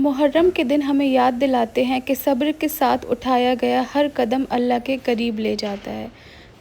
मुहर्रम के दिन हमें याद दिलाते हैं कि सब्र के साथ उठाया गया हर कदम अल्लाह के करीब ले जाता है।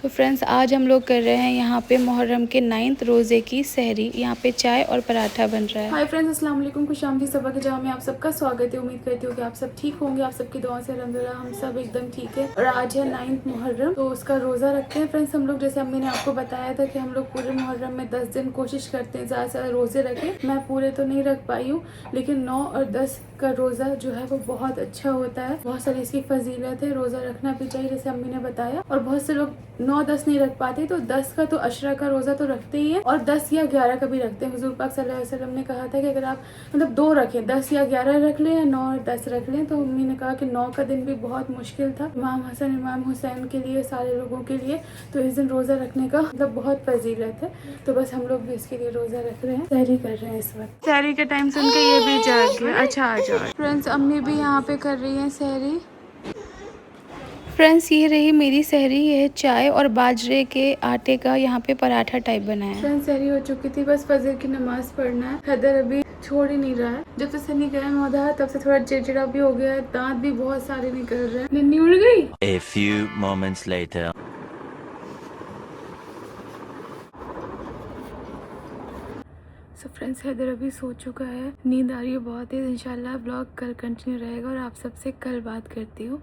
तो फ्रेंड्स, आज हम लोग कर रहे हैं यहाँ पे मुहर्रम के 9th रोज़े की सहरी। यहाँ पे चाय और पराठा बन रहा है। हाय फ्रेंड्स, अस्सलाम वालेकुम। खुशामदी सभा के जमा में आप सबका स्वागत है। उम्मीद करती हूँ कि आप सब ठीक होंगे। आप सबकी दुआ से अल्हम्दुलिल्लाह हम सब एकदम ठीक है। और आज है 9th मुहर्रम, तो उसका रोज़ा रखते हैं फ्रेंड्स हम लोग। जैसे अम्मी ने आपको बताया था कि हम लोग पूरे मुहर्रम में 10 दिन कोशिश करते हैं ज़्यादा से ज़्यादा रोज़े रखें। मैं पूरे तो नहीं रख पाई हूँ, लेकिन 9 और 10 का रोज़ा जो है वो बहुत अच्छा होता है। बहुत सारी इसकी फजीलत है, रोज़ा रखना भी चाहिए जैसे अम्मी ने बताया। और बहुत से लोग 9-10 नहीं रख पाते, तो 10 का तो अशरा का रोज़ा तो रखते ही हैं, और 10 या 11 का भी रखते हैं। हुजूर पाक सल्लल्लाहु अलैहि वसल्लम ने कहा था कि अगर आप मतलब 2 रखें, 10 या 11 रख लें या 9 और 10 रख लें। तो अम्मी ने कहा कि 9 का दिन भी बहुत मुश्किल था इमाम हसन इमाम हुसैन के लिए, सारे लोगों के लिए। तो इस दिन रोज़ा रखने का मतलब बहुत फजीलत है। तो बस हम लोग भी इसके लिए रोज़ा रख रहे हैं, सहरी कर रहे हैं इस वक्त। सहरी के टाइम सुन के ये भी जाग गया। अच्छा आ जाओ फ्रेंड्स, अम्मी भी यहाँ पे कर रही है सहरी। फ्रेंड्स, ये रही मेरी सहरी। ये है चाय और बाजरे के आटे का यहाँ पे पराठा टाइप बनाया। फ्रेंड्स, सहरी हो चुकी थी, बस फजर की नमाज पढ़ना है। हैदर अभी छोड़ ही नहीं रहा है। जब से सनी गया मौदा तब से थोड़ा चिड़चिड़ा भी हो गया है, दांत भी बहुत सारे निकल रहे हैं। निन्नी उड़ गई। A few moments later. So friends, Haider अभी सो चुका है, नींद आ रही है बहुत तेज। इंशाल्लाह ब्लॉग कल कंटिन्यू रहेगा और आप सबसे कल बात करती हूँ।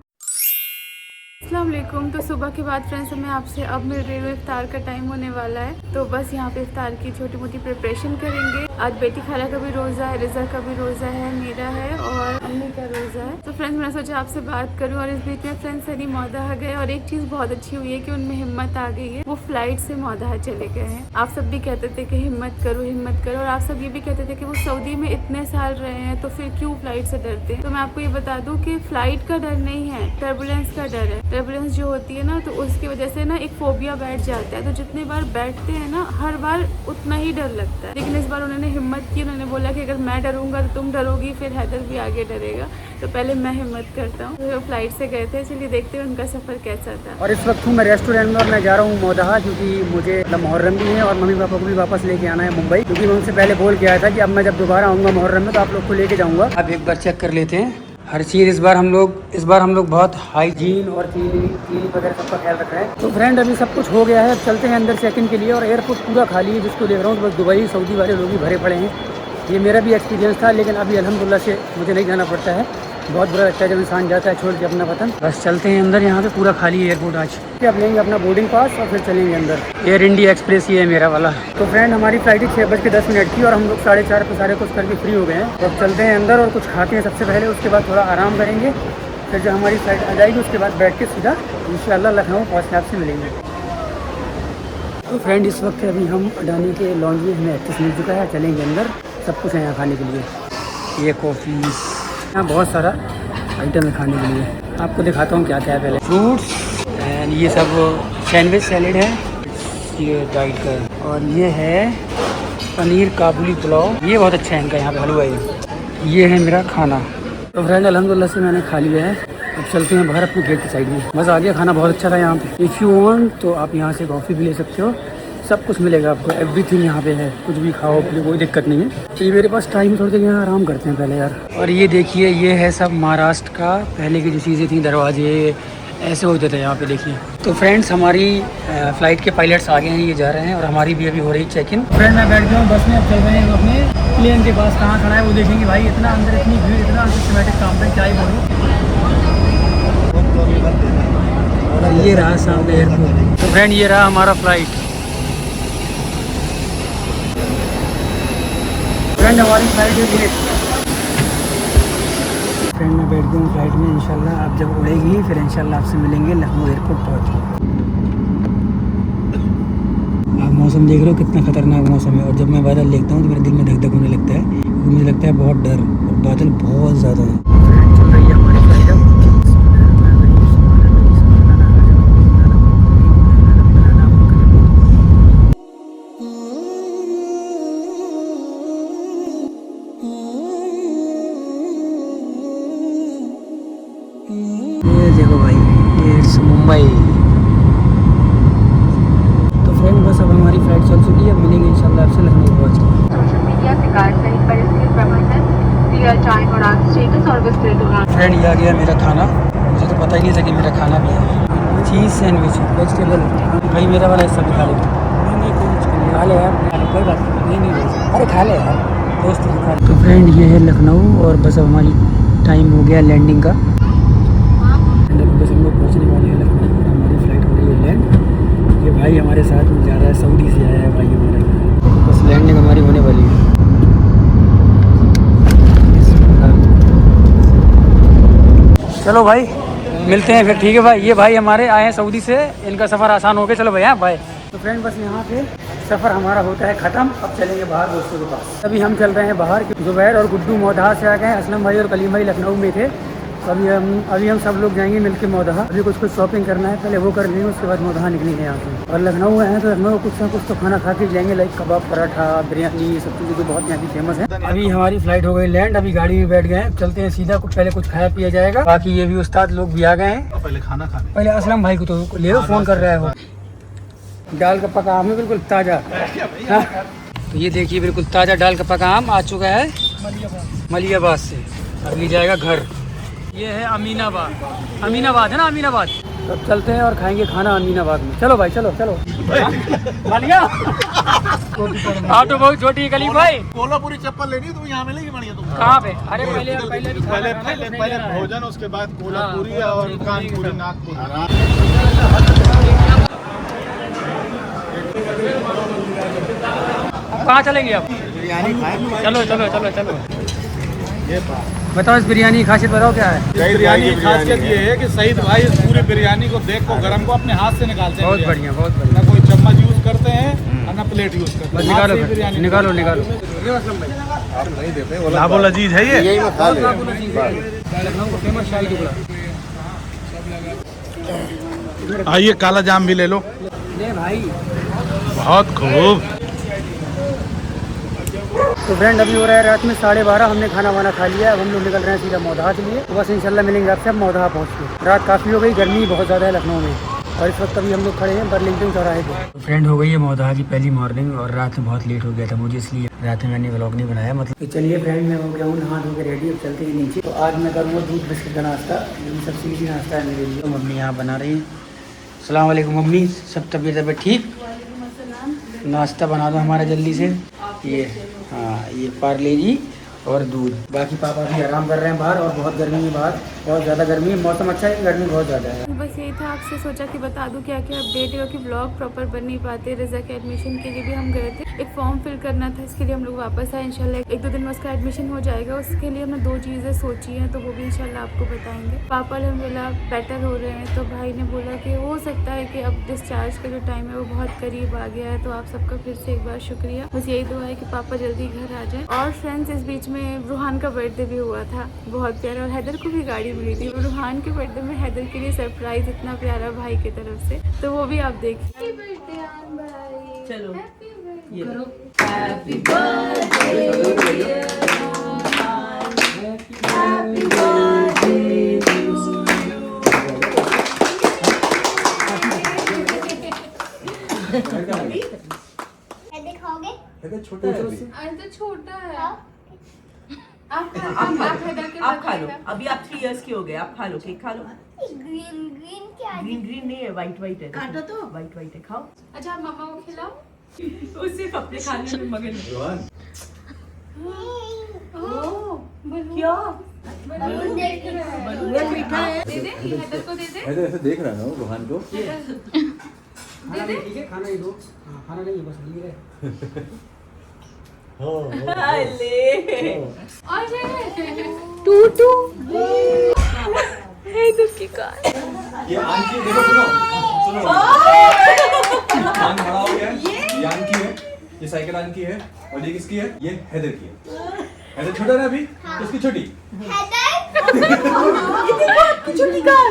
अस्सलाम वालेकुम। तो सुबह के बाद फ्रेंड्स मैं आपसे अब मिल रही हूँ। इफ्तार का टाइम होने वाला है, तो बस यहाँ पे इफ्तार की छोटी मोटी प्रिपरेशन करेंगे। आज बेटी खाला का भी रोज़ा है, रिजा का भी रोज़ा है, मेरा है और अम्मी का रोज़ा है। तो फ्रेंड्स मैंने सोचा आपसे बात करूँ। और इस बीच में फ्रेंड्स सनी मौदाहा गए, और एक चीज़ बहुत अच्छी हुई है कि उनमें हिम्मत आ गई है। वो फ्लाइट से मौदाहा चले गए हैं। आप सब भी कहते थे कि हिम्मत करो हिम्मत करो, और आप सब ये भी कहते थे कि वो सऊदी में इतने साल रहे हैं तो फिर क्यों फ्लाइट से डरते हैं। तो मैं आपको ये बता दूँ कि फ्लाइट का डर नहीं है, टर्बुलेंस का डर है। टर्बुलेंस जो होती है ना, तो उसकी वजह से ना एक फोबिया बैठ जाता है। तो जितने बार बैठते हैं ना, हर बार उतना ही डर लगता है। लेकिन इस बार उन्होंने हिम्मत की, उन्होंने बोला कि अगर मैं डरूंगा तो तुम डरोगी, फिर हैदर भी आगे डरेगा, तो पहले मैं हिम्मत करता हूँ। तो फ्लाइट से गए थे। चलिए देखते हैं उनका सफ़र कैसा था। और इस वक्त हूँ मैं रेस्टोरेंट में, और मैं जा रहा हूँ मौदाहा, क्योंकि मुझे मुहर्रम भी है और मम्मी पापा को भी वापस लेके आना है मुंबई। क्योंकि मैं उनसे पहले बोल के आया था कि अब मैं जब दोबारा आऊँगा मुहर्रम में तो आप लोग को लेके जाऊँगा। अब एक बार चेक कर लेते हैं हर चीज़। इस बार हम लोग बहुत हाइजीन और क्लीनिंग वगैरह सबका ख्याल रख रहे हैं। तो फ्रेंड अभी सब कुछ हो गया है, अब चलते हैं अंदर चेक इन के लिए। और एयरपोर्ट पूरा खाली है, जिसको देख रहा हूँ बस दुबई सऊदी वाले लोग ही भरे पड़े हैं। ये मेरा भी एक्सपीरियंस था, लेकिन अभी अल्हम्दुलिल्लाह से मुझे नहीं जाना पड़ता है। बहुत बुरा लगता है जब इंसान जाता है छोड़ के अपना वतन। बस चलते हैं अंदर, यहाँ पे पूरा खाली है एयरपोर्ट आज। अब लेंगे अपना बोर्डिंग पास और फिर चलेंगे अंदर। एयर इंडिया एक्सप्रेस ये है मेरा वाला। तो फ्रेंड हमारी फ्लाइट ही 6:10 की, और हम लोग 4:30 पे सारे कुछ करके फ्री हो गए हैं। तो अब चलते हैं अंदर और कुछ खाते हैं सबसे पहले, उसके बाद थोड़ा आराम करेंगे। फिर जब हमारी फ्लाइट आ जाएगी उसके बाद बैठ के सीधा इंशाल्लाह लखनऊ पहुँचने आपसे मिलेंगे। तो फ्रेंड इस वक्त अभी हम अडानी के लॉन्ज में हमें एक्सेस मिल चुका है, चलेंगे अंदर। सब कुछ है यहाँ खाने के लिए, ये कॉफ़ी, यहाँ बहुत सारा आइटम है खाने के लिए। आपको दिखाता हूँ क्या क्या है पहले। फ्रूट्स एंड ये सब सैंडविच सैलेड है, ये डाइट का। और ये है पनीर काबुली पुलाव, ये बहुत अच्छा है इनका यहाँ पे हलवा। ये है मेरा खाना। तो फ्रेंड अल्हम्दुलिल्लाह से मैंने खा लिया है। अब चलते हैं बाहर अपने गेट की साइड में। बस आ गया, खाना बहुत अच्छा था यहाँ पे। इफ़ यू वांट तो आप यहाँ से कॉफ़ी भी ले सकते हो, सब कुछ मिलेगा आपको, एवरीथिंग यहाँ पे है। कुछ भी खाओ पीओ, कोई दिक्कत नहीं है। तो ये मेरे पास टाइम थोड़ी देर यहाँ आराम करते हैं पहले यार। और ये देखिए, ये है सब महाराष्ट्र का पहले की जो चीज़ें थी, दरवाजे ऐसे होते थे यहाँ पे, देखिए। तो फ्रेंड्स हमारी फ़्लाइट के पायलट्स आ गए हैं, ये जा रहे हैं, और हमारी भी अभी हो रही चेक इन। फ्रेंड मैं बैठ गया हूँ बस में, अब चल रहे हैं अपने प्लेन के पास। कहाँ खड़ा है वो देखेंगे। भाई इतना अंदर इतनी भीड़, इतना सिस्टमेटिक काम है, क्या ही बोलूँ। ये रहा सामने एयरपोर्ट। तो फ्रेंड ये रहा हमारा फ़्लाइट। फ्रेंड हमारी फ्लाइट है लेट। फ्रेंड मैं बैठ गया हूँ फ्लाइट में। इंशाल्लाह आप जब उड़ेगी फिर इंशाल्लाह आपसे मिलेंगे लखनऊ एयरपोर्ट पहुँच। आप मौसम देख रहे हो कितना खतरनाक मौसम है। और जब मैं बादल देखता हूँ तो मेरे दिल में धक धक होने लगता है, क्योंकि मुझे लगता है बहुत डर, और बादल बहुत ज़्यादा है। चल रही है हमारी फ्लाइट अब। ये देखो भाई, ये मुंबई। तो फ्रेंड बस अब हमारी फ्लाइट चल चुकी है, मिलेंगे इंशाल्लाह आपसे लखनऊ पहुँच के। सोशल मीडिया से गाइड करें पर इसके प्रबंधन रियल टाइम और आज फ्रेंड ये आ गया मेरा खाना। मुझे तो पता ही नहीं था कि मेरा खाना भी है। चीज़ सैंडविच वेजिटेबल। भाई मेरा वाला हिस्सा भी खा ले। नहीं खा ले यार, कोई बात नहीं। अरे खा ले यार दोस्त खा ले। तो फ्रेंड ये है लखनऊ और बस अब हमारी टाइम हो गया लैंडिंग का। बस हम लोग पहुँचने वाले हैं लखनऊ। हमारी फ़्लाइट हो रही है लैंड। ये भाई हमारे साथ में जा रहा है, सऊदी से आया है भाई हमारा। बस लैंडिंग हमारी होने वाली है। चलो भाई मिलते हैं फिर, ठीक है भाई। ये भाई हमारे आए हैं सऊदी से, इनका सफ़र आसान हो गया। चलो भैया बाय। तो फ्रेंड बस यहाँ पे सफ़र हमारा होता है ख़त्म। अब चलेंगे बाहर दोस्तों के पास। अभी हम चल रहे हैं बाहर। जुबैर और गुड्डू मोदहा से आ गए हैं। असलम भाई और कलीम भाई लखनऊ में थे। तो अभी हम सब लोग जाएंगे मिलके मोदहा। अभी कुछ शॉपिंग करना है, पहले वो कर लेंगे, उसके बाद मोदहा निकलेंगे यहाँ से। और लखनऊ में हैं तो लखनऊ कुछ ना कुछ तो खाना खा के जाएंगे, लाइक कबाब, पराठा, बिरयानी, ये सब चीज़ें जो बहुत यहाँ की फेमस है। अभी हमारी फ़्लाइट हो गई लैंड। अभी गाड़ी में बैठ गए हैं, चलते हैं सीधा। पहले कुछ खाया पिया जाएगा। बाकी ये भी उस्ताद लोग भी आ गए हैं। पहले खाना खाने। पहले असलम भाई को तो ले लो, फ़ोन कर रहा है वो। दाल का पका आम है बिल्कुल ताज़ा। हाँ तो ये देखिए बिल्कुल ताज़ा दाल का पका आम आ चुका है मलियाबाद से। अभी जाएगा घर। ये है अमीनाबाद। अमीनाबाद है ना, अमीनाबाद। तो चलते हैं और खाएंगे खाना अमीनाबाद में। चलो भाई चलो चलो। मालिया आप तो बहुत छोटी है कलीम भाई। कोल्हापुरी चप्पल लेनी तो यहाँ मिलेगी बढ़िया तुमको। कहाँ पे? अरे पहले पहले भोजन, उसके बाद कोल्हापुरी और कानपुरी, नागपुरी। कहाँ चलेंगे अब? बिरयानी खाएंगे। चलो चलो चलो चलो। बताओ इस बिरयानी की खासियत बताओ क्या है? बिरयानी की खासियत ये है कि सईद भाई इस पूरी बिरयानी को देख को गरम को अपने हाथ से निकालते हैं। बहुत बढ़िया बहुत बढ़िया। ना कोई चम्मच यूज करते हैं और ना प्लेट यूज करते हैं। निकालो निकालो निकालो। आप नहीं देते। लाबो लजीज है ये। लखनऊ का फेमस शाही टुकड़ा। आइए काला जाम भी ले लो। ले भाई। बहुत खूब। तो फ्रेंड अभी हो रहा है रात में 12:30। हमने खाना वाना खा लिया। अब हम लोग निकल रहे हैं सीधा मोदहा के लिए। तो बस इंशाल्लाह मिलेंगे आपसे अब मोदहा पहुँच के। रात काफ़ी हो गई, गर्मी बहुत ज़्यादा है लखनऊ में। और इस वक्त अभी हम लोग खड़े हैं बर्लिंगटन चौराहे पे। तो फ्रेंड हो गई है मोदहा की पहली मॉर्निंग और रात में बहुत लेट हो गया था मुझे, इसलिए रात में मैंने व्लॉग नहीं बनाया। मतलब तो चलिए फ्रेंड, मैं हो गया हूँ नहा धो के रेडी। अब चलते ही नीचे। तो आज मैं करूँगा दूध बिस्किट का नाश्ता। ये सबसे ईजी नाश्ता है मेरे लिए। तो मम्मी यहाँ बना रही है। अस्सलाम वालेकुम मम्मी, सब तबीयत ठीक? नाश्ता बना दो हमारा जल्दी से। ये हाँ ये पार्ले जी और दूध। बाकी पापा भी आराम कर रहे हैं बाहर। और बहुत गर्मी है बाहर, बहुत ज़्यादा गर्मी है। मौसम अच्छा है, गर्मी बहुत ज़्यादा है। बस यही था, आपसे सोचा कि बता दूं क्या क्या अपडेट है, क्योंकि ब्लॉग प्रॉपर बन नहीं पाते। रज़ा के एडमिशन के लिए भी हम गए थे, एक फॉर्म फिल करना था, इसके लिए हम लोग वापस आए। इंशाल्लाह 1-2 दिन में उसका एडमिशन हो जाएगा। उसके लिए हमने 2 चीज़ें सोची हैं, तो वो भी इंशाल्लाह आपको बताएंगे। पापा अल्हम्दुलिल्लाह बेटर हो रहे हैं, तो भाई ने बोला कि हो सकता है कि अब डिस्चार्ज का जो टाइम है वो बहुत करीब आ गया है। तो आप सबका फिर से एक बार शुक्रिया। बस यही दुआ है कि पापा जल्दी घर आ जाएं। और फ्रेंड्स इस बीच में रूहान का बर्थडे भी हुआ था, बहुत प्यारा। और हैदर को भी गाड़ी मिली थी। रूहान के बर्थडे में हैदर के लिए सरप्राइज इतना प्यारा भाई की तरफ से, तो वो भी आप देखिए। चलो ये करो। Happy birthday happy birthday to you. दिखाओगे? छोटा है अभी। तो छोटा है। आप खा लो। अभी आप 3 इयर्स के हो गए, आप खा लो, केक खा लो। ग्रीन ग्रीन क्या है? ग्रीन ग्रीन नहीं है, व्हाइट व्हाइट है। काटो तो। व्हाइट व्हाइट है, खाओ। अच्छा आप मम्मा को खिलाओ। वो सिर्फ अपने खाने में मगन है। क्या बलून देख रहा है। बलून मीठा है। दे दे हैदर को, दे दे। ऐसे ऐसे देख रहा है ना रोहान को। खाना नहीं ठीक है, खाना ही दो। हाँ खाना नहीं बस ये है। टूटू हैदर की कार। ये आंकी देखो, सुनो सुनो आंक बड़ा हो गया। ये आंकी है, ये साइकिल आंकी है। और ये किसकी है? ये हैदर की है। हैदर छोटा ना अभी, उसकी छोटी। छोटी कार।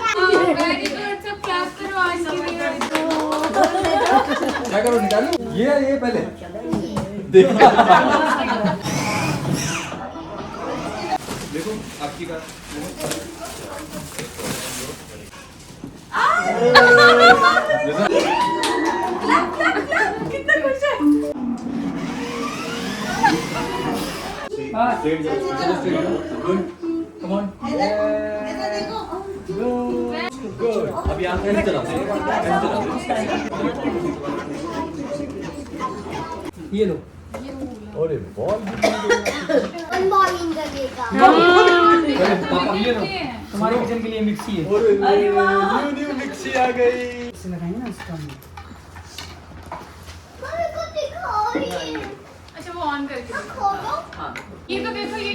वेरी गुड, सब क्लैप करो आज के लिए। क्या करो, निकालो। ये पहले देखो देखो आपकी कार। कितना खुश है। Come on. ऐसे चलाते हैं, ये लो। अरे बॉल अनबॉलिंग लगेगा। पापा ये लो, तुम्हारे किचन के लिए मिक्सी है। अरे वाह। न्यू मिक्सी आ गई। इससे लगाएंगे ना उसका। मम्मी को दिखाओ ये। अच्छा वो ऑन करके खोलो। ये तो देखो ये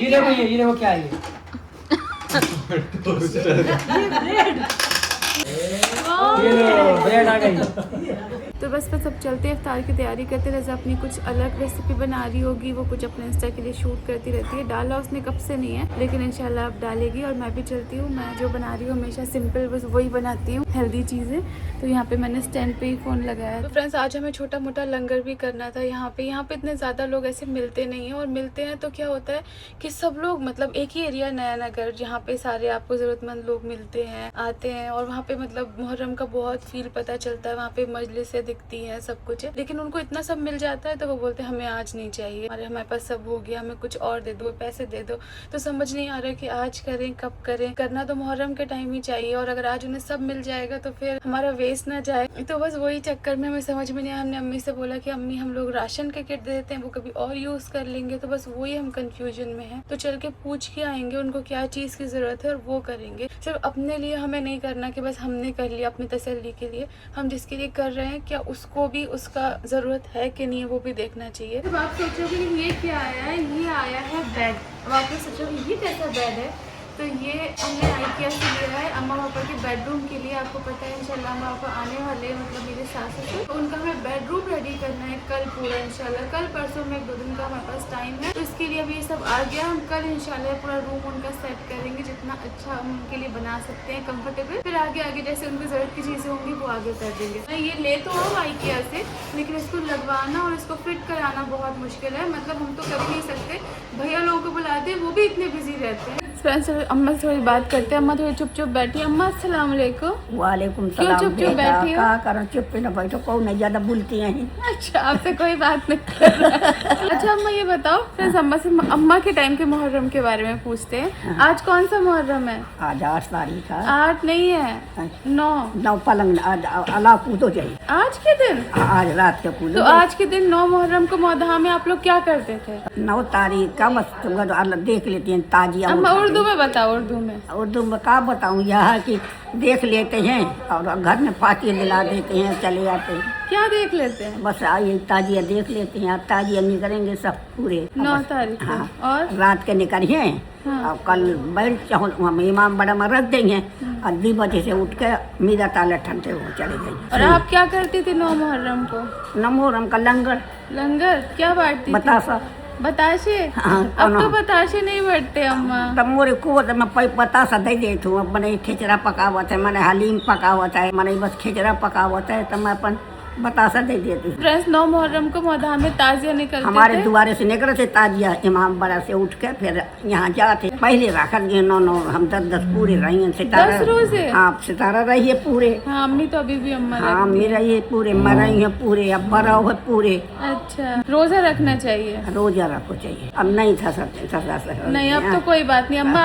देखो क्या है ये। ये लो ब्रेड आ गई। तो बस अब चलते हैं, इफ्तार की तैयारी करते। रज़ा अपनी कुछ अलग रेसिपी बना रही होगी, वो कुछ अपने इंस्टा के लिए शूट करती रहती है। डाला उसने कब से नहीं है, लेकिन इंशाल्लाह अब डालेगी। और मैं भी चलती हूँ, मैं जो बना रही हूँ हमेशा सिंपल बस वही बनाती हूँ, हेल्दी चीज़ें। तो यहाँ पे मैंने स्टैंड पे ही फ़ोन लगाया है। तो फ्रेंड्स आज हमें छोटा मोटा लंगर भी करना था यहाँ पे इतने ज़्यादा लोग ऐसे मिलते नहीं हैं, और मिलते हैं तो क्या होता है कि सब लोग मतलब एक ही एरिया नया नगर जहाँ पे सारे आपको ज़रूरतमंद लोग मिलते हैं, आते हैं, और वहाँ पे मतलब मुहर्रम का बहुत फील पता चलता है। वहाँ पे मजलिसें दिखती हैं, सब कुछ है, लेकिन उनको इतना सब मिल जाता है तो वो बोलते हैं हमें आज नहीं चाहिए, अरे हमारे पास सब हो गया, हमें कुछ और दे दो, पैसे दे दो। तो समझ नहीं आ रहा कि आज करें कब करें। करना तो मुहर्रम के टाइम ही चाहिए, और अगर आज उन्हें सब मिल जाएगा तो फिर हमारा वेस्ट ना जाए। तो बस वही चक्कर में हमें समझ में नहीं आया। हमने अम्मी से बोला कि अम्मी हम लोग राशन के किट दे देते हैं, वो कभी और यूज़ कर लेंगे। तो बस वही हम कंफ्यूजन में हैं। तो चल के पूछ के आएंगे उनको क्या चीज़ की ज़रूरत है और वो करेंगे। सिर्फ अपने लिए हमें नहीं करना कि बस हमने कर लिया अपनी तसल्ली के लिए। हम जिसके लिए कर रहे हैं क्या उसको भी उसका ज़रूरत है कि नहीं है, वो भी देखना चाहिए। अब आप सोचोगे ये क्या आया है, ये आया है बेड। अब आप सोचोगे ये कैसा बेड है, तो ये हमने IKEA से लिया है अम्मा पापा के बेडरूम के लिए। आपको पता है इंशाल्लाह अम्मा पापा आने वाले मतलब मेरे सास ससुर, तो उनका हमें बेडरूम रेडी करना है कल पूरा इंशाल्लाह। कल परसों में 2 दिन का हमारे पास टाइम है, तो इसके लिए अभी ये सब आ गया। हम कल इंशाल्लाह पूरा रूम उनका सेट करेंगे जितना अच्छा हम उनके लिए बना सकते हैं कंफर्टेबल। फिर आगे आगे जैसे उनकी ज़रूरत की चीज़ें होंगी वो आगे कर देंगे। मैं ये ले तो हूँ IKEA से, लेकिन इसको लगवाना और इसको फिट कराना बहुत मुश्किल है। मतलब हम तो कर नहीं सकते, भैया लोगों को बुलाते हैं, वो भी इतने बिजी रहते हैं। फ्रेंड्स अम्मा से थोड़ी बात करते हैं। अम्मा थोड़ी चुप चुप बैठी। अम्मा अस्सलाम वालेकुम। वालेकुम क्यों सलाम। चुप चुप बैठी हो? क्या करो, चुप न बैठो, कौन नहीं ज्यादा बोलती हैं। अच्छा आपसे कोई बात नहीं कर रहा। अच्छा अम्मा ये बताओ, फ्रेंड्स अम्मा से अम्मा के टाइम के मुहर्रम के बारे में पूछते हैं। आज कौन सा मुहर्रम है? आज 8 तारीख है। 8 नहीं है, 9 पलंग अला कूदो चाहिए आज के दिन। आज रात के कूदो। तो आज के दिन 9 मुहर्रम को मौदहा में आप लोग क्या करते थे? 9 तारीख का बस तुम देख लेती हैं ताजिया। अम्मा उर्दू में बताओ। उर्दू में क्या बताऊँ, यह कि देख लेते हैं और घर में फातिया दिला देते हैं, चले जाते हैं। क्या देख लेते हैं? बस आइए ताजिया देख लेते हैं। ताजिया निकलेंगे सब पूरे 9 तारीख को। हाँ, और रात के निकलिए। हाँ। और कल बैठ चाहो हम इमाम बड़ा में रख देंगे, और 2 बजे से उठ के मीरा ताला ठंडे हो चले गए। और आप क्या करती थी 9 मुहर्रम को? 9 मुहर्रम का लंगर क्या बांटती थी? बतासा। बताशे? हाँ, अब तो बताशे नहीं बढ़ते अम्मा। तब मोरे को मैं बतासा दे देती हूँ। मैंने खिचड़ा पकावत है, मैंने हलीम पकावत है, मैंने बस खिचड़ा पकावत है, तो मैं अपन बतासा दे देती हूँ। फ्रेंड्स 9 मुहर्रम को मौदहा में ताजिया निकलते हमारे थे। द्वारे से निकले थे ताजिया, इमाम बड़ा से उठ के फिर यहाँ जाते। पहले रखा 9 हम 10 पूरे रही हैं। 10 रोजे? हाँ, सितारा रही है पूरे। हाँ अम्मी तो अभी भी अम्मा हाँ रखती मेरा ये पूरे मरई है पूरे, अब बड़ा है पूरे। अच्छा रोजा रखना चाहिए? रोजा रखो चाहिए। अब नहीं था सब नहीं अब तो कोई बात नहीं अम्मा।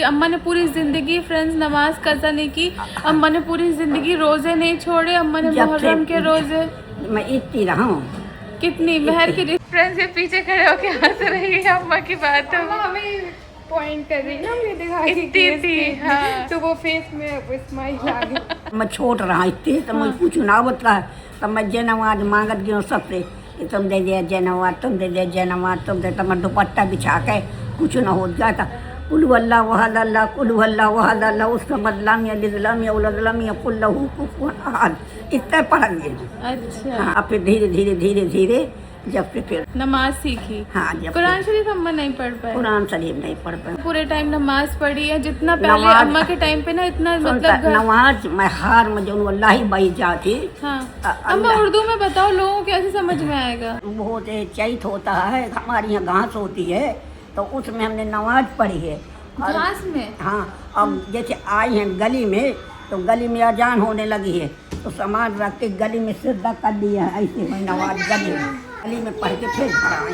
अम्मा ने पूरी जिंदगी फ्रेंड्स नमाज कज़ा नहीं की। अम्मा ने पूरी जिंदगी रोजे नहीं छोड़े। अम्मा ने मुहर्रम के रोजे मैं इतनी रहा हूँ। कितनी मेहर की। फ्रेंड्स ये पीछे खड़े होके हंस रही है अम्मा की बात। हमें पॉइंट कर रही ना, मुझे दिखा इतनी थी। हाँ। तो वो फेस में स्माइल आ गई। मैं छोट रहा इतनी, तो मुझे कुछ ना बता। तब मैं जनवाज मांगत गई सबसे कि तुम दे दिया जनवाज, तुम दे दिया जनवाज, तुम दे। तो मैं दुपट्टा बिछा के कुछ ना हो जाता। कुल अल्लाह वहद अल्लाह, कुल अल्लाह वहद अल्लाह, उसका बदलाम या लिदलाम या उलदलाम या कुल्लहू कुफुवन अहद, इतना पढ़ गया। अच्छा हाँ, फिर धीरे धीरे धीरे धीरे जब से फिर नमाज सीखी। हाँ, जब कुरान शरीफ अम्मा नहीं पढ़ पाए? कुरान शरीफ नहीं पढ़ पाए। पूरे टाइम नमाज पढ़ी है जितना पहले अम्मा के टाइम पे ना इतना मतलब नमाज मैं हार में जो अल्लाह ही बही जाती। हाँ अम्मा उर्दू में बताओ, लोगों को कैसे समझ में आएगा? बहुत चैत होता है, हमारे यहाँ घास होती है, तो उसमें हमने नमाज पढ़ी है। घास में? हाँ, अब जैसे आई हैं गली में, तो गली में अजान होने लगी है, तो सामान रख के गली में सिद्धा कर दिया है। ऐसे मैं नमाज गली में पढ़ के फिर घर आई,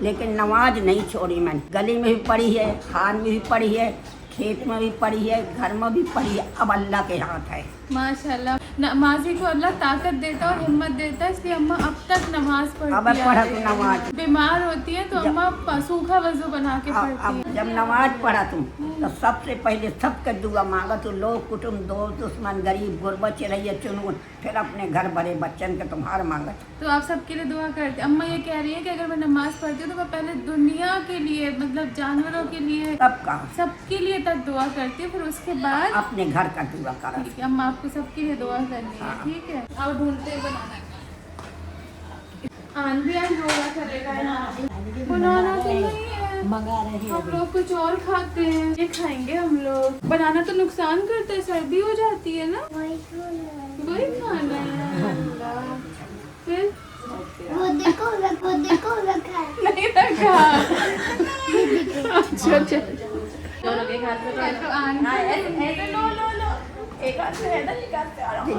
लेकिन नमाज नहीं छोड़ी मैंने। गली में भी पढ़ी है, हार में भी पढ़ी है, खेत में भी पड़ी है, घर में भी पड़ी है, अब अल्लाह के हाथ है। माशाल्लाह नमाजी को अल्लाह ताकत देता और हिम्मत देता है, इसलिए अम्मा अब तक नमाज अब पढ़ती पढ़ा है। तू नमाज, बीमार होती है तो अम्मा सूखा वजू बना के अब पढ़ती है। जब नमाज पढ़ा तुम तो सबसे पहले सबके दुआ मांगा तो लोग कुटुम्ब दोस्त दुश्मन गरीब गुरबत चिरैया चुनून, फिर अपने घर बड़े बच्चन के तुम्हारे मांगा। तो आप सबके लिए दुआ करते। अम्मा ये कह रही है कि अगर मैं नमाज पढ़ती हूँ तो मैं पहले दुनिया के लिए मतलब जानवरों के लिए सबका सबके लिए तक दुआ करती हूँ, फिर उसके बाद अपने घर का दुआ करा। ठीक है, अम्मा आपको सबके लिए दुआ करनी है, ठीक है। और ढूंढते हैं बनाना आन भी आज होगा करेगा यहाँ पे। बनाना तो नहीं है, मंगा रहे हम लोग कुछ और खाते हैं, ये खाएंगे हम लोग। बनाना तो नुकसान करता है, सर्दी हो जाती है ना, वही खाना है। अल्लाह, फिर वो देखो रखा है। नहीं रखा। अच्छा दोनों के हाथ में तो आन ऐसे लो एक हाथ से हैदर निकालते आ रहा हूँ।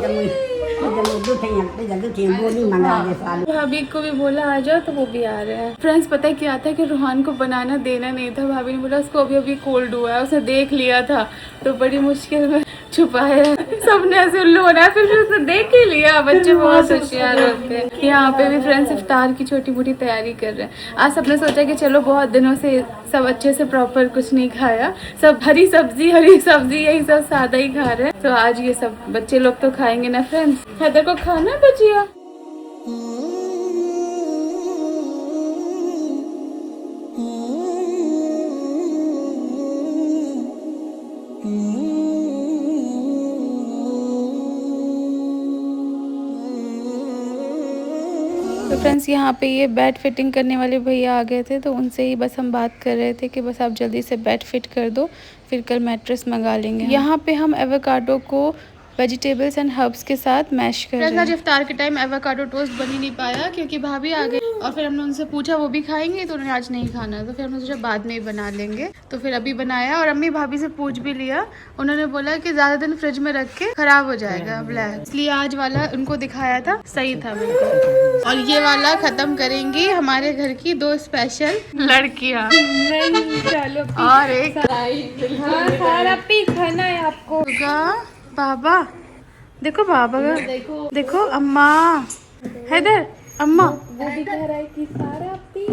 भाभी को भी बोला आ जाओ तो वो भी आ रहे हैं। फ्रेंड्स पता है क्या था कि रोहान को बनाना देना नहीं था, भाभी ने बोला उसको अभी कोल्ड हुआ है, उसने देख लिया था तो बड़ी मुश्किल में छुपाया। सबने ऐसे उल्लू होना है, फिर भी उसने देख ही लिया। बच्चे बहुत होशियार होते हैं। यहाँ पे भी फ्रेंड्स इफ्तार की छोटी मोटी तैयारी कर रहे हैं। आज सबने सोचा कि चलो बहुत दिनों से सब अच्छे से प्रॉपर कुछ नहीं खाया, सब हरी सब्जी यही सब सादा ही खा रहे हैं, तो आज ये सब बच्चे लोग तो खाएंगे ना। फ्रेंड्स हैदर को खाना है भजिया। तो फ्रेंड्स यहाँ पे ये बेड फिटिंग करने वाले भैया आ गए थे, तो उनसे ही बस हम बात कर रहे थे कि बस आप जल्दी से बेड फिट कर दो, फिर कल मैट्रेस मंगा लेंगे। यहाँ पे हम एवोकाडो को वेजिटेबल्स एंड हर्ब्स के साथ मैश कर रहे हैं। आज इफ्तार के टाइम एवोकाडो टोस्ट बन ही नहीं पाया क्योंकि भाभी आ गई, और फिर हमने उनसे पूछा वो भी खाएंगे, तो उन्होंने आज नहीं खाना, तो फिर हमने सोचा बाद में ही बना लेंगे। तो फिर अभी बनाया, और अम्मी भाभी से पूछ भी लिया, उन्होंने बोला कि ज्यादा दिन फ्रिज में रख के खराब हो जाएगा ब्लैक, इसलिए आज वाला उनको दिखाया था, सही था बिल्कुल। और ये वाला खत्म करेंगी हमारे घर की 2 स्पेशल लड़कियाँ और एक खाना है आपको। बाबा देखो, बाबा का देखो अम्मा, हैदर अम्मा वो भी कह रहा है कि सारा पी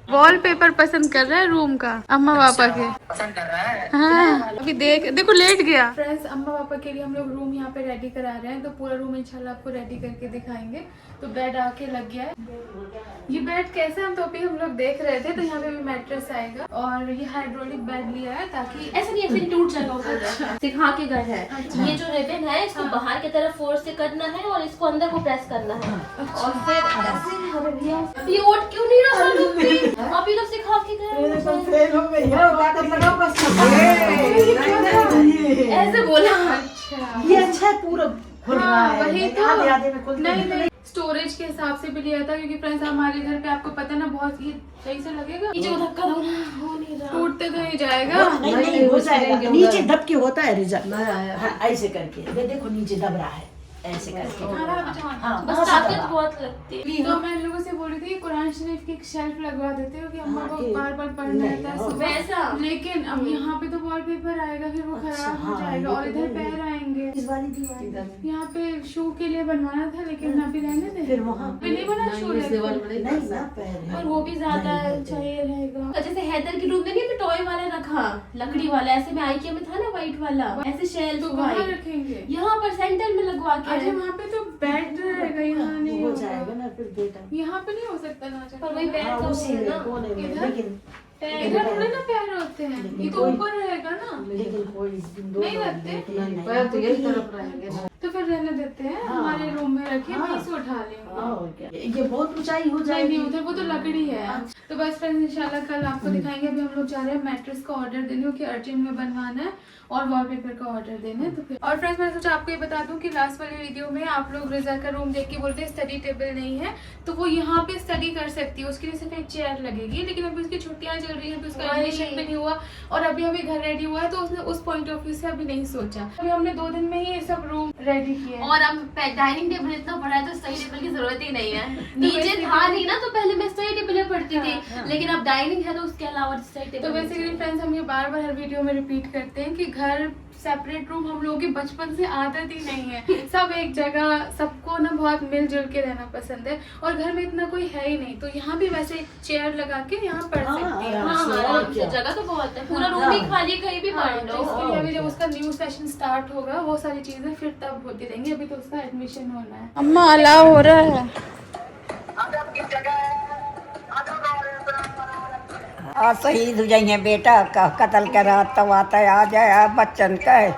वॉलपेपर पसंद कर रहा है रूम का, अम्मा पापा के पसंद कर रहा है। हाँ अभी देखो लेट गया। फ्रेंड्स अम्मा पापा के लिए हम लोग रूम यहाँ पे रेडी करा रहे हैं, तो पूरा रूम इंशाल्लाह आपको रेडी करके दिखाएंगे। तो बेड आके लग गया है, ये बेड कैसा हम तो अभी हम लोग देख रहे थे, तो यहाँ पे भी मैट्रेस आएगा, और ये हाइड्रोलिक बेड लिया है ताकि ऐसा नहीं ऐसे टूट जाएगा ऊपर। सिखा के गए हैं। अच्छा। ये जो रिबन है इसको बाहर की तरफ फोर्स से करना है और इसको अंदर को प्रेस करना है। और फिर ये ओट क्यों नहीं रहा आप ही लोग सिखा के गए। ऐसे बोला। ये अच्छा है पूरा खुल रहा है। वही तो नहीं स्टोरेज के हिसाब से भी लिया था, क्योंकि फ्रेंड्स हमारे घर पे आपको पता ना बहुत ये सही से लगेगा, नीचे को धक्का दो ना, हो नहीं रहा, टूटते तो नहीं जाएगा। नहीं हो जाएगा, नीचे दब के होता है रिजल्ट। ऐसे करके ये देखो नीचे दब रहा है, ऐसे करके। बस ताकत बहुत लगती है। तो मैं इन लोगों से बोल रही थी कुरान शरीफ की एक शेल्फ लगवा देते हो कि अम्मा को बार बार पढ़ना रहता है वैसा, लेकिन अब यहाँ पे तो वॉलपेपर आएगा, फिर वो खराब हो जाएगा, और इधर पैर आएंगे। यहाँ पे शू के लिए बनवाना था, लेकिन अभी रहने दे, फिर वहाँ नहीं बना शू, और वो भी ज्यादा चाहिए रहेगा। जैसे हैदर के रूम में नहीं टॉय वाला रखा, लकड़ी वाला, ऐसे में आइकिया में था ना व्हाइट वाला, ऐसे शेल्फ तो कहाँ रखेंगे? यहाँ पर सेंटर में लगवा के। अच्छा वहाँ पे तो बेड रहेगा, यहाँ नहीं हो होगा। जाएगा ना फिर बेटा। यहाँ पे नहीं हो सकता ना, पर वही पैर का उसी है ना। कोने में, इधर? लेकिन इधर थोड़े ना पैर होते हैं, ये तो ऊपर रहेगा ना, लेकिन कोई नहीं रखते, पैर तो यही तरफ रहेंगे। तो फिर रहने देते हैं, हमारे रूम में रखे, वहीं से उठा लेंगे। ये बहुत ऊंचाई हो नहीं जाएगी। उधर वो तो लकड़ी है। तो बस फ्रेंड्स इंशाल्लाह कल आपको दिखाएंगे। अभी हम लोग जा रहे हैं मैट्रेस का ऑर्डर देने, क्योंकि अर्जेंट में बनवाना है, और वॉलपेपर का ऑर्डर देना है। तो फिर और फ्रेंड्स मैंने सोचा आपको ये बता दूं कि लास्ट वाली वीडियो में आप लोग रिजा का रूम देख के बोलते हैं स्टडी टेबल नहीं है, तो वो यहाँ पे स्टडी कर सकती है, उसके लिए सिर्फ एक चेयर लगेगी, लेकिन अभी उसकी छुट्टियां चल रही है तो उसका एडमिशन भी नहीं हुआ, और अभी घर रेडी हुआ है, तो उसने उस पॉइंट ऑफ व्यू से अभी नहीं सोचा। अभी हमने 2 दिन में ही ये सब रूम रेडी किया और अब डाइनिंग टेबल इतना बड़ा है तो स्टडी टेबल की जरूरत ही नहीं है। नीचे था नहीं ना, तो पहले मैं स्टडी टेबल पे पढ़ती थी, लेकिन अब डाइनिंग है तो उसके अलावा स्टडी टेबल। तो बेसिकली फ्रेंड्स हम ये बार बार हर वीडियो में रिपीट करते हैं कि घर सेपरेट रूम हम लोगों की बचपन से आदत ही नहीं है। सब एक जगह, सबको ना बहुत मिलजुल के रहना पसंद है और घर में इतना कोई है ही नहीं, तो यहाँ भी वैसे एक चेयर लगा के यहाँ पढ़ सकती है। हाँ, जगह तो बहुत है, पूरा रूम ही खाली, कहीं भी पढ़ लो। इसके लिए अभी जब उसका न्यू सेशन स्टार्ट होगा वो सारी चीजें फिर तब होती रहेंगी, अभी तो उसका एडमिशन होना है। अम्मा अलाउ हो रहा है। आज शहीद हो जाइए बेटा का कत्ल के रात तब आता है आ जाए बच्चन का है।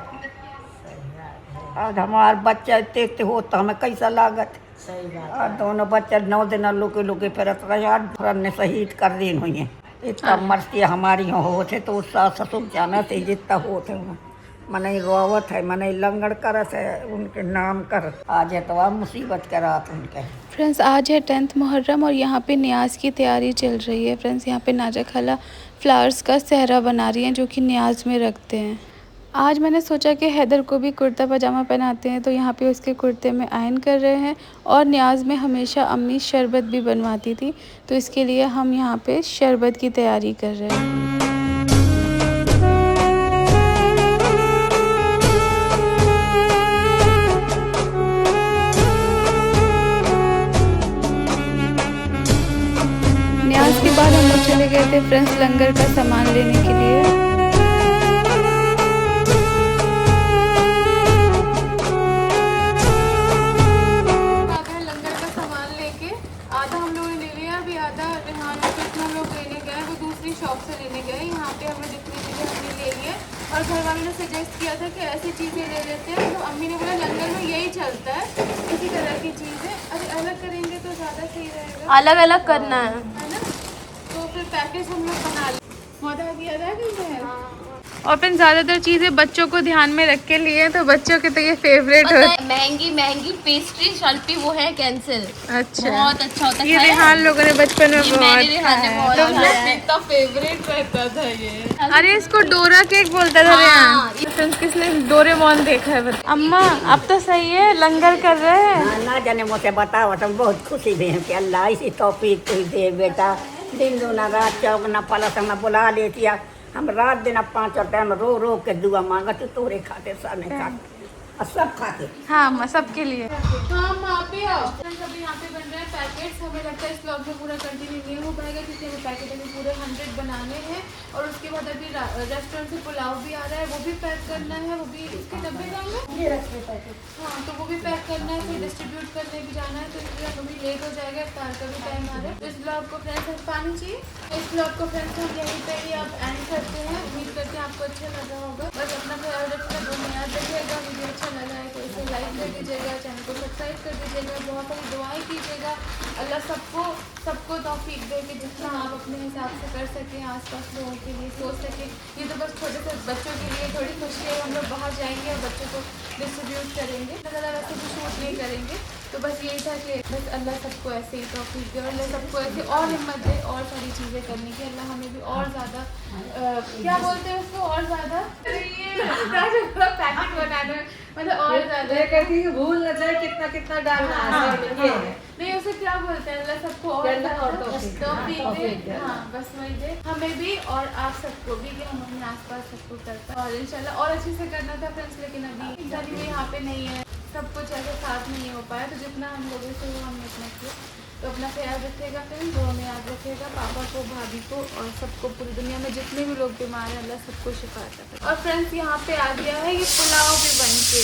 आज हमारे बच्चा देखते हो तो हमें कैसा लागत। और दोनों बच्चे 9 दिन लुके फिरत रहे ने शहीद कर दी हुई है। इतना मर्सी हमारी होते तो सास ससुर जाना थे जितना होते मने रोवत है, मने लंगड़ करत है उनके नाम कर। आज है तो मुसीबत के रात उनके। फ्रेंड्स आज है 10th मुहर्रम और यहाँ पे न्याज की तैयारी चल रही है। फ्रेंड्स यहाँ पे नाजा खाला फ्लावर्स का सहरा बना रही हैं जो कि न्याज में रखते हैं। आज मैंने सोचा कि हैदर को भी कुर्ता पजामा पहनाते हैं, तो यहाँ पे उसके कुर्ते में आयन कर रहे हैं। और न्याज में हमेशा अम्मी शरबत भी बनवाती थी, तो इसके लिए हम यहाँ पे शरबत की तैयारी कर रहे हैं। न्याज के बाद हम लोग चले गए थे फ्रेंड्स लंगर का सामान लेने के लिए। लंगर का सामान लेके आधा हम लोगों ने ले लिया, अभी आधा रेहान जितना लोग लेने गए वो दूसरी शॉप से लेने गए। यहाँ पे हमें जितनी चीज़ें हमने ले ली है और घर वालों ने सजेस्ट किया था कि ऐसी चीज़ें ले लेते हैं, तो अम्मी ने बोला लंगर में यही चलता है, इसी तरह की चीज़ें। अरे अलग करेंगे तो ज़्यादा सही रहेगा, अलग अलग करना है ना। तो फिर पैकेज हम लोग बना लें। मौदा किया था कि और फिर ज़्यादातर चीज़ें बच्चों को ध्यान में रख के लिए, तो बच्चों के तो ये फेवरेट हो। महंगी पेस्ट्री शर्पी वो है कैंसिल। अच्छा, बहुत अच्छा होता है। ये रेहान लोगों ने बचपन में इतना फेवरेट रहता था ये। अरे इसको डोरा केक बोलता था रेहान। किसने डोरेमोन देखा है? अम्मा अब तो सही है, लंगर कर रहे हैं। ना जाने मुझे बताओ तो बहुत खुशी भी है कि अल्लाह इसी तौफीक तुझ दे बेटा। दिन दूना रात चौगना पलट में बुला लेती है। हम रात दिन 5 टाइम रो के दुआ मांगा तो तोरे खाते साने खाते और सब खाते। हाँ अम्मा सबके लिए। हाँ अम्मा आप भी आओ। अभी यहाँ पे बन रहे हैं पैकेट्स। हमें लगता है इस ब्लॉग में पूरा कंटिन्यू नहीं हो पाएगा क्योंकि हमें पैकेट अभी पूरे 100 बनाने हैं और उसके बाद अभी रेस्टोरेंट से पुलाव भी आ रहा है, वो भी पैक करना है, वो भी इसके डब्बे डालना ये रखते पैकेट। हाँ तो वो भी पैक करना है, फिर डिस्ट्रीब्यूट करने भी जाना है, तो इसलिए अभी लेट हो जाएगा, इफ्तार का भी टाइम आ रहा है। तो इस ब्लॉग को फ्रेंड्स पानी चाहिए। इस ब्लॉग को फ्रेंड्स हम यहीं पे ही आप एंड करते हैं। उम्मीद करते हैं आपको अच्छा लगा होगा। बस अपना ख्याल रखना, दुआ याद रखिएगा। वीडियो अच्छा लगा है तो इसे लाइक कर दीजिएगा, चैनल को सब्सक्राइब कर दीजिएगा, बहुत सारी दुआएं कीजिएगा। अल्लाह सबको तौफीक दे कि जितना आप अपने हिसाब से कर सकें, आसपास लोगों के लिए सोच सकें। ये तो बस छोटे से बच्चों के लिए थोड़ी खुशी है। हम लोग बाहर जाएंगे और बच्चों को डिस्ट्रीब्यूट करेंगे, ज़्यादा वैसे भी शूट नहीं करेंगे। तो बस यही था कि बस अल्लाह सबको ऐसे ही तौफीक दे और अल्लाह सबको ऐसे और हिम्मत दे और सारी चीज़ें करने की। अल्लाह हमें भी और ज़्यादा क्या बोलते हैं उसको, और ज़्यादा पैकेट बनाना, मतलब और ज़्यादा भूल न जाए कितना कितना डालना है। नहीं उसे क्या बोलते हैं, अल्लाह सबको और तौफीक दे। हाँ बस वही दे हमें भी और आप सबको भी कि हम अपने आसपास सबको कर पाए और इंशाल्लाह और अच्छे से करना था फ्रेंड्स। लेकिन अभी सारी में यहाँ पे नहीं है, सब कुछ ऐसे साथ नहीं हो पाया, तो जितना हम लोगों से हुआ हमने इतना किया। तो अपना ख्याल रखिएगा फ्रेंड्स, दुआ में याद रखिएगा। पापा को, भाभी को और सबको, पूरी दुनिया में जितने भी लोग बीमार हैं अल्लाह सबको शिफा अता करे। और फ्रेंड्स यहाँ पे आ गया है ये पुलाव भी बन के।